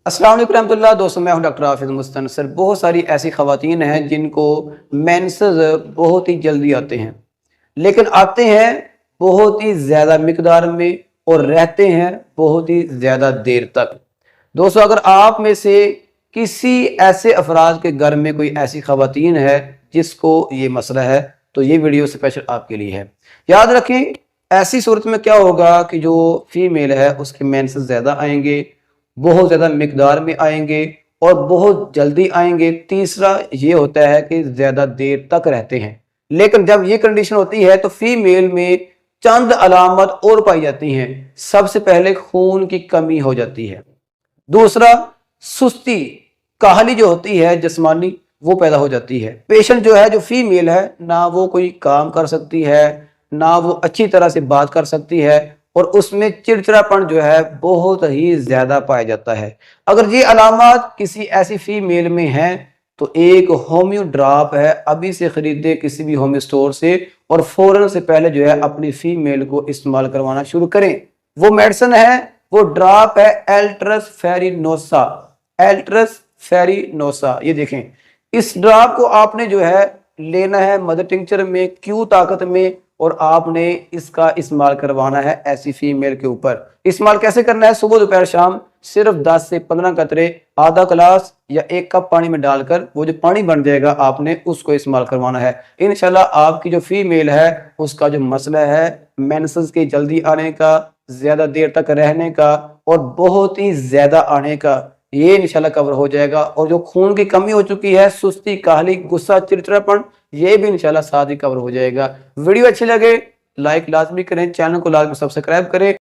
अस्सलाम वालेकुम रहमतुल्लाह। दोस्तों मैं हूं डॉक्टर हाफिज़ मुस्तन सर। बहुत सारी ऐसी ख़वातीन हैं जिनको मेंसेस बहुत ही जल्दी आते हैं, लेकिन आते हैं बहुत ही ज़्यादा मिकदार में और रहते हैं बहुत ही ज़्यादा देर तक। दोस्तों अगर आप में से किसी ऐसे अफराद के घर में कोई ऐसी ख़वातीन है जिसको ये मसला है, तो ये वीडियो स्पेशल आपके लिए है। याद रखें, ऐसी सूरत में क्या होगा कि जो फीमेल है उसके मेंसेस ज़्यादा आएंगे, बहुत ज़्यादा मिकदार में आएंगे और बहुत जल्दी आएंगे। तीसरा ये होता है कि ज़्यादा देर तक रहते हैं। लेकिन जब ये कंडीशन होती है तो फीमेल में चंद अलामत और पाई जाती हैं। सबसे पहले खून की कमी हो जाती है। दूसरा, सुस्ती, काहली जो होती है जिस्मानी, वो पैदा हो जाती है। पेशेंट जो है, जो फीमेल है, ना वो कोई काम कर सकती है, ना वो अच्छी तरह से बात कर सकती है और उसमें चिड़चिड़ापन जो है बहुत ही ज्यादा पाया जाता है। अगर ये अलामत किसी ऐसी फीमेल में है तो एक होम्यो ड्रॉप है, अभी से खरीदे किसी भी होम्यो स्टोर से और फौरन से पहले जो है अपनी फीमेल को इस्तेमाल करवाना शुरू करें। वो मेडिसिन है, वो ड्रॉप है एल्ट्रस फेरिनोसा। एल्ट्रस फेरिनोसा, ये देखें, इस ड्रॉप को आपने जो है लेना है मदर टिंचर में, क्यू ताकत में, और आपने इसका इस्तेमाल करवाना है ऐसी फीमेल के ऊपर। इस्तेमाल कैसे करना है? सुबह दोपहर शाम सिर्फ 10 से 15 कतरे आधा गिलास या 1 कप पानी में डालकर वो जो पानी बन जाएगा आपने उसको इस्तेमाल करवाना है। इंशाल्लाह आपकी जो फीमेल है उसका जो मसला है मेंसेस के जल्दी आने का, ज्यादा देर तक रहने का और बहुत ही ज्यादा आने का, ये इंशाल्लाह कवर हो जाएगा। और जो खून की कमी हो चुकी है, सुस्ती, काहली, गुस्सा, चिड़चिड़ापन, ये भी इंशाल्लाह साथ ही कवर हो जाएगा। वीडियो अच्छी लगे लाइक लाजमी करें, चैनल को लाजमी सब्सक्राइब करें।